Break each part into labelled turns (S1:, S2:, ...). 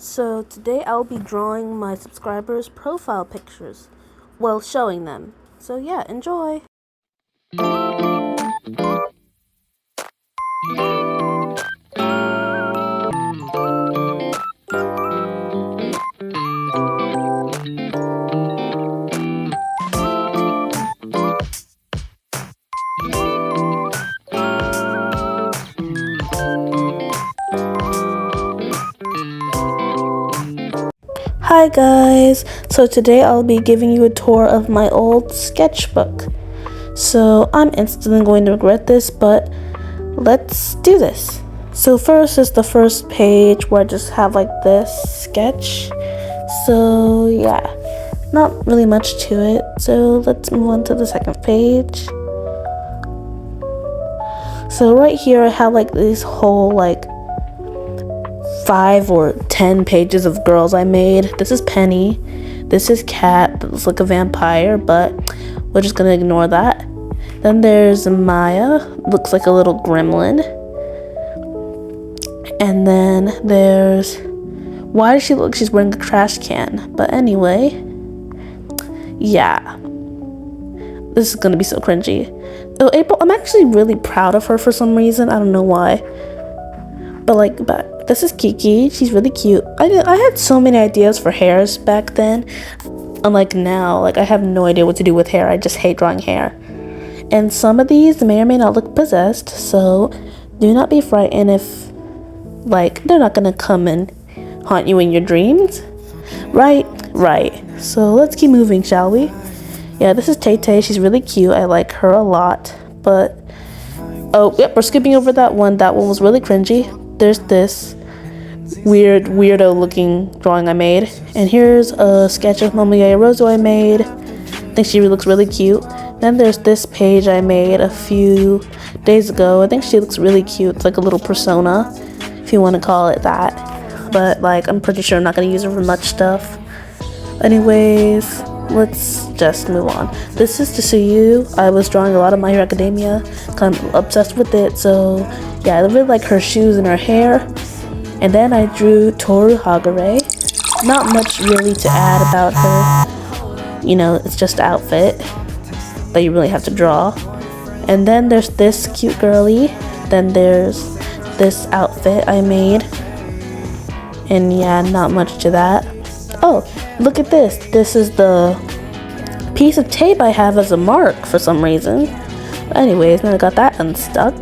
S1: So today I'll be drawing my subscribers' profile pictures. Well, showing them. So yeah, enjoy! Hi guys! So today I'll be giving you a tour of my old sketchbook. So I'm instantly going to regret this, but let's do this. So first is the first page where I just have like this sketch. So yeah, not really much to it. So let's move on to the second page. So right here I have like this whole like 5 or 10 pages of girls I made. This is Penny. This is Kat, that looks like a vampire, but we're just gonna ignore that. Then there's Maya, looks like a little gremlin. And then there's, why does she look like she's wearing a trash can? But anyway, yeah, this is gonna be so cringy. Oh, April, I'm actually really proud of her for some reason. I don't know why. But this is Kiki. She's really cute. I had so many ideas for hairs back then. Unlike now, like I have no idea what to do with hair. I just hate drawing hair. And some of these may or may not look possessed, so do not be frightened if like they're not gonna come and haunt you in your dreams. Right. So let's keep moving, shall we? Yeah, this is Tay Tay. She's really cute. I like her a lot. But oh, yep, we're skipping over that one. That one was really cringy. There's this weirdo looking drawing I made. And here's a sketch of Mama Yaya Rozo I made. I think she looks really cute. Then there's this page I made a few days ago. I think she looks really cute. It's like a little persona, if you want to call it that. But like, I'm pretty sure I'm not going to use her for much stuff. Anyways, let's just move on. This is To See You. I was drawing a lot of My Hero Academia. I'm obsessed with it. So yeah, I really like her shoes and her hair. And then I drew Toru Hagare. Not much really to add about her. You know, it's just an outfit that you really have to draw. And then there's this cute girly. Then there's this outfit I made. And yeah, not much to that. Oh, look at this. This is the piece of tape I have as a mark for some reason. But anyways, now I got that unstuck.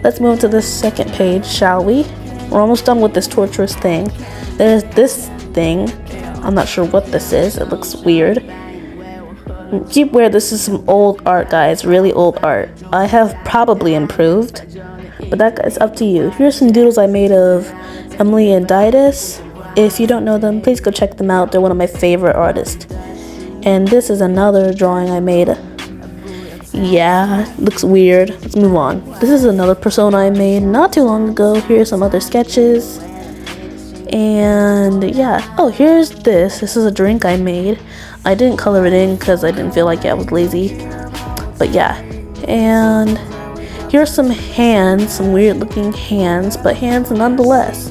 S1: Let's move to the second page, shall we? We're almost done with this torturous thing. There's this thing. I'm not sure what this is. It looks weird. Keep aware, this is some old art, guys. Really old art. I have probably improved, but that is up to you. Here's some doodles I made of Emily and Didas. If you don't know them, please go check them out. They're one of my favorite artists. And this is another drawing I made. Yeah, looks weird. Let's move on. This is another persona I made not too long ago. Here's some other sketches. And yeah. Oh, here's this. This is a drink I made. I didn't color it in because I didn't feel like it. I was lazy. But yeah. And here's some hands. Some weird looking hands. But hands nonetheless.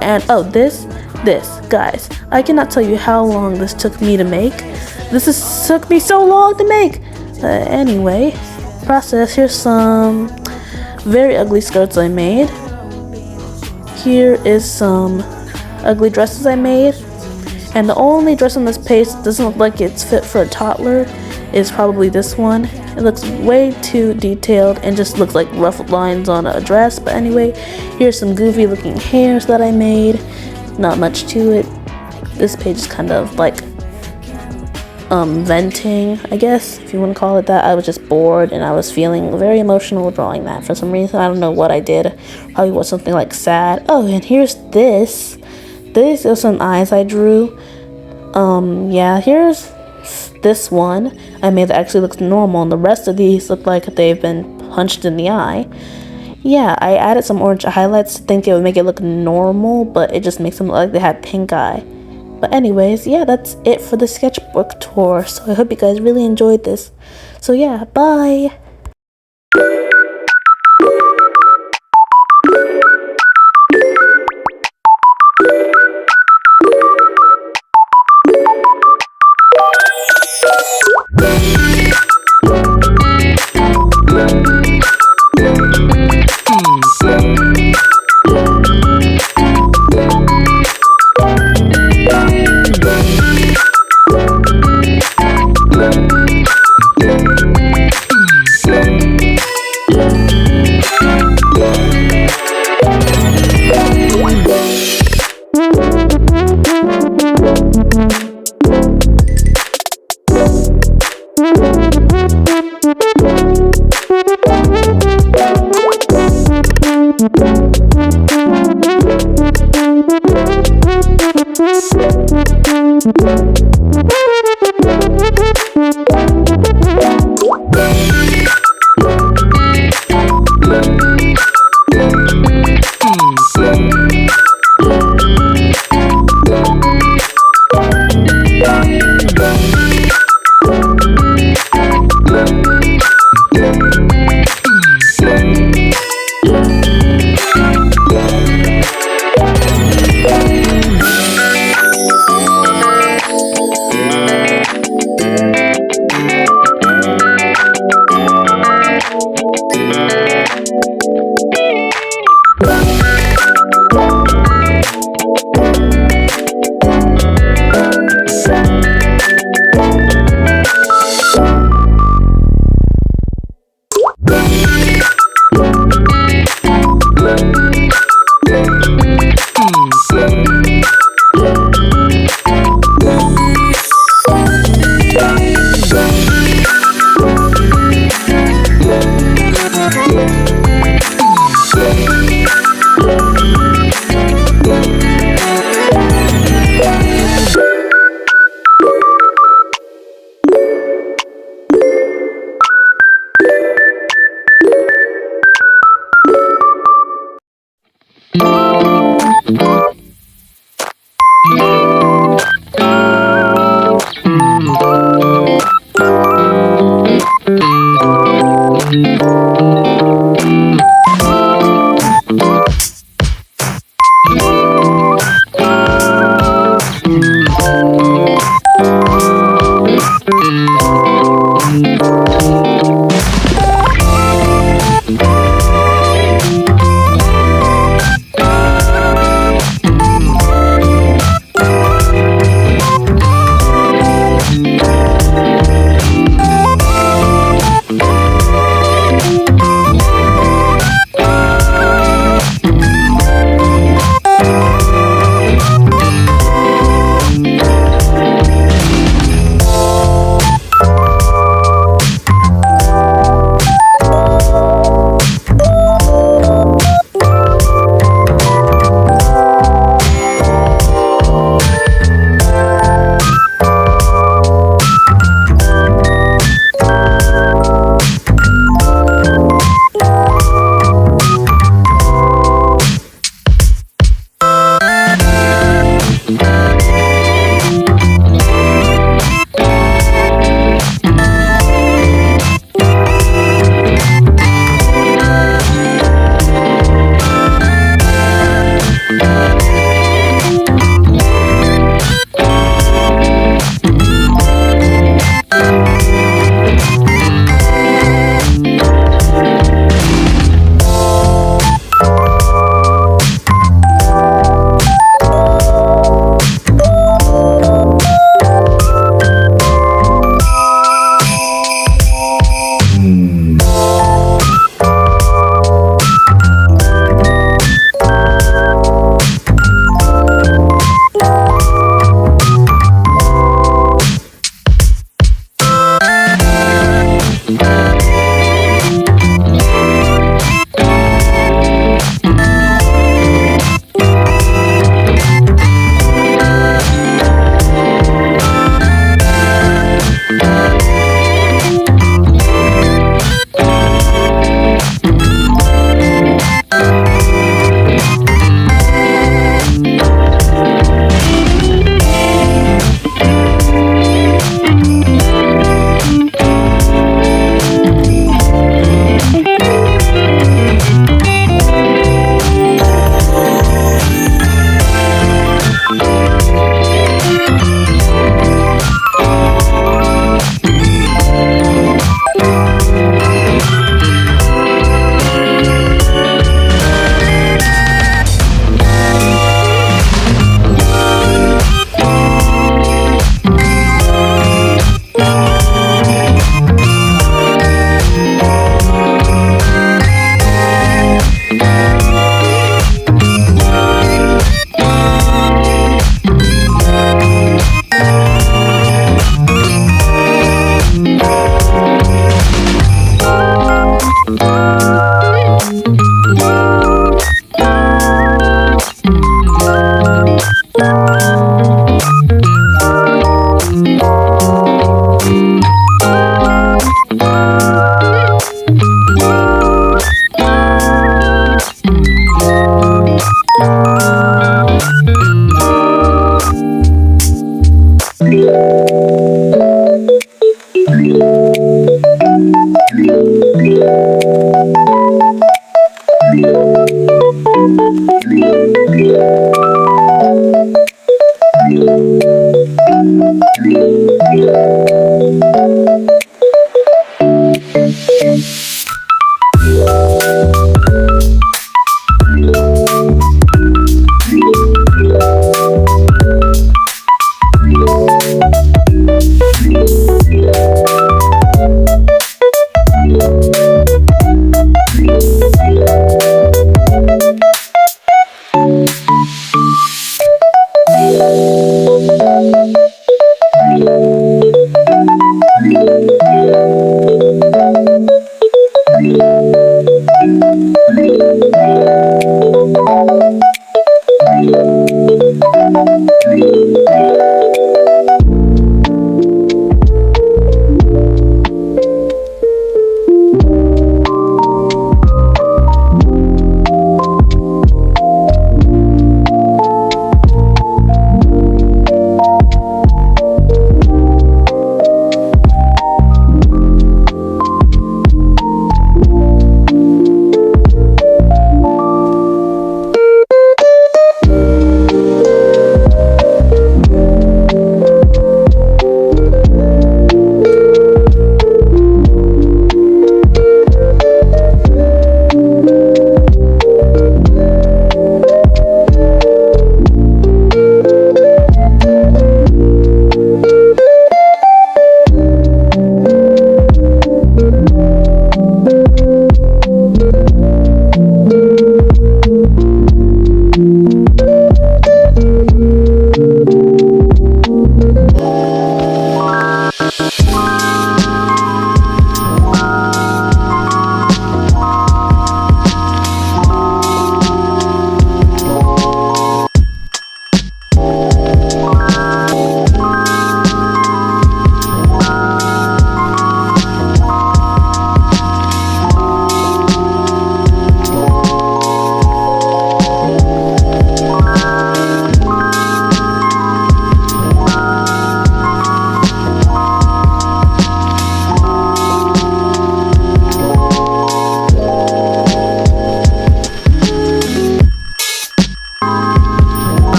S1: And oh, this, guys. I cannot tell you how long this took me to make. Took me so long to make. Anyway, process. Here's some very ugly skirts I made. Here is some ugly dresses I made. And the only dress on this page that doesn't look like it's fit for a toddler is probably this one. It looks way too detailed and just looks like rough lines on a dress. But anyway, here's some goofy looking hairs that I made. Not much to it. This page is kind of like venting, I guess, if you want to call it that. I was just bored and I was feeling very emotional drawing that for some reason. I don't know what I did. Probably was something like sad. Oh, and here's this. These are some eyes I drew. Yeah, here's this one I made that actually looks normal, and the rest of these look like they've been punched in the eye. Yeah, I added some orange highlights to think it would make it look normal, but it just makes them look like they had pink eye. But anyways, yeah, that's it for the sketchbook tour. So I hope you guys really enjoyed this. So yeah, bye!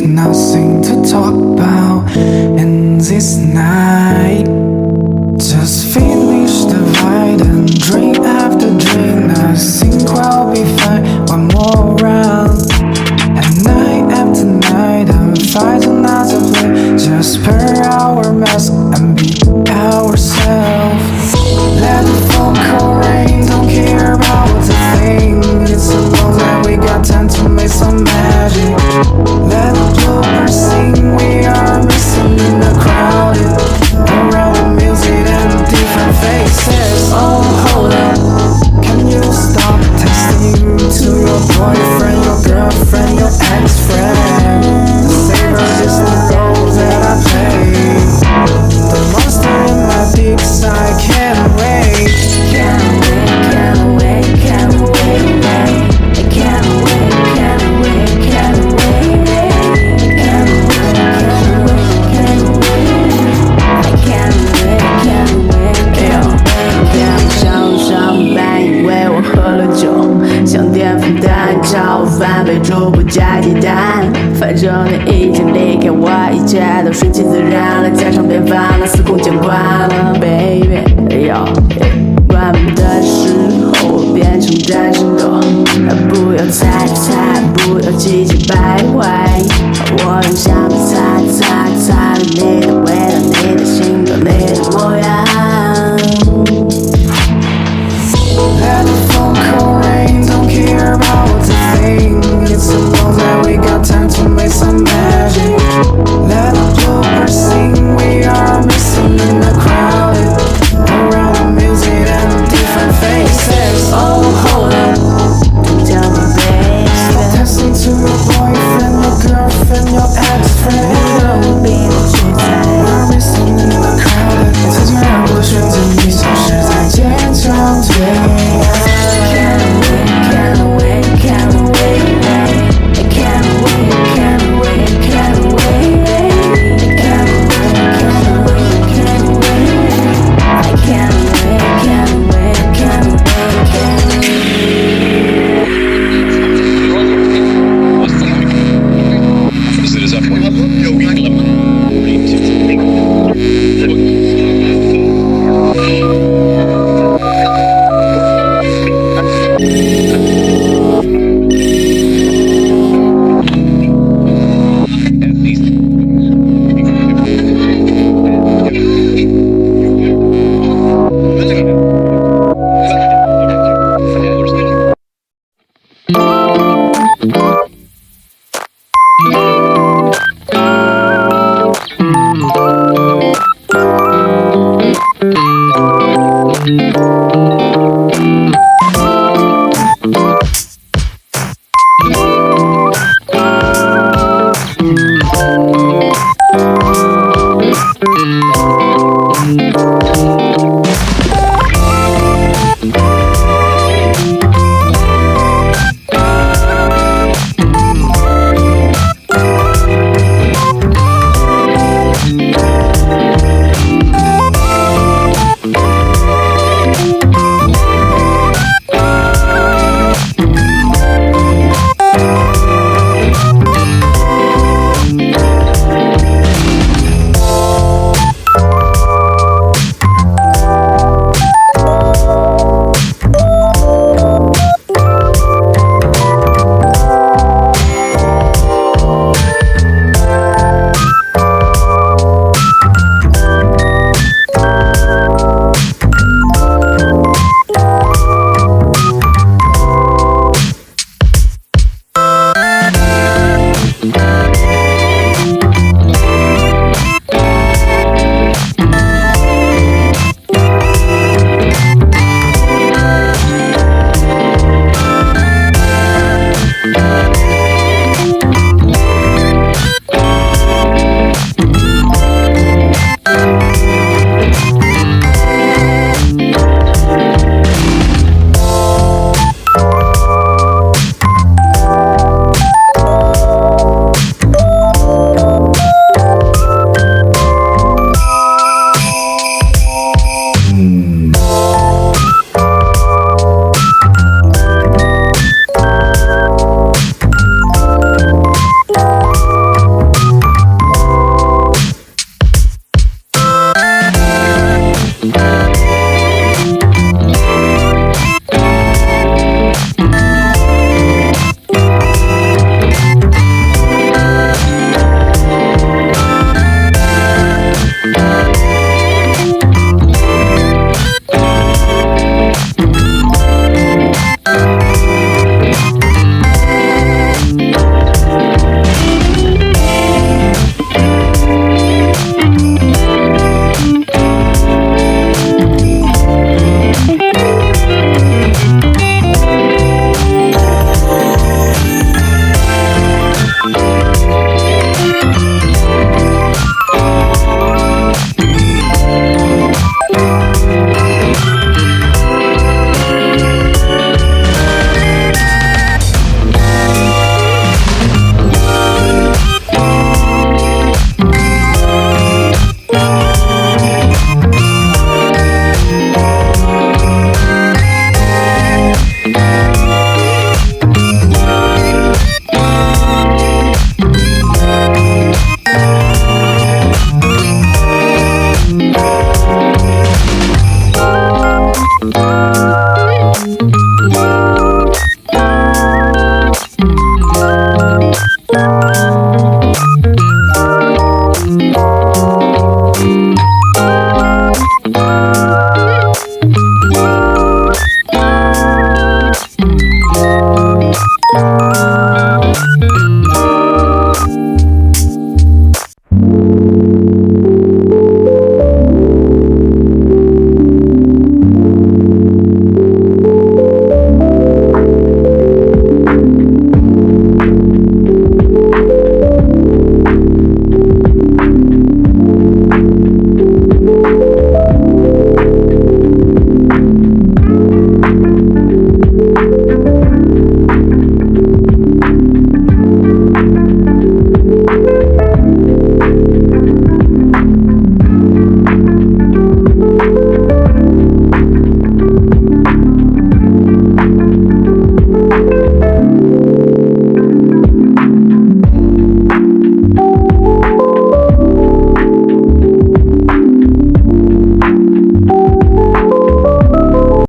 S2: Nothing to talk about in this night. Just finish the ride and drink after drink. I think I'll be fine. One more round, and night after night I'll find another play. Just pair our mask and be ourselves. Let the phone call rain, don't care about what they think. It's a moment, we got time to make some magic. Let the bloopers sing, we are missing in the crowd. Around the music and different faces. Oh, hold up, can you stop texting to your boyfriend, your girlfriend, your ex-friend? The favorite is the role that I play. The monster in my deep side can't wait. Can't wait, can't wait, can't wait, wait. I can't wait, can't wait, can't wait, can't wait, can't wait, can't wait. I can't wait, can't wait, can't wait.
S3: 早上班以为我喝了酒，像淀粉蛋炒饭，备注不加鸡蛋。反正你已经离开我，一切都顺其自然了，家常便饭了，司空见惯了，baby。关门的时候我变成单身狗，不要猜猜，不要唧唧败坏，我用橡皮擦擦擦了你的味道，你的性格，你的模样。
S2: Let the phone call rain, don't care about what they think. It's a moment, we got time to make some magic. Let the bloopers sing, we are missing in the crowd. Around the music and different faces. Oh, hold up,
S3: Don't tell me, baby.
S2: stop texting to your boyfriend, your girlfriend, your ex-friend.
S3: 我比你去猜。Bye.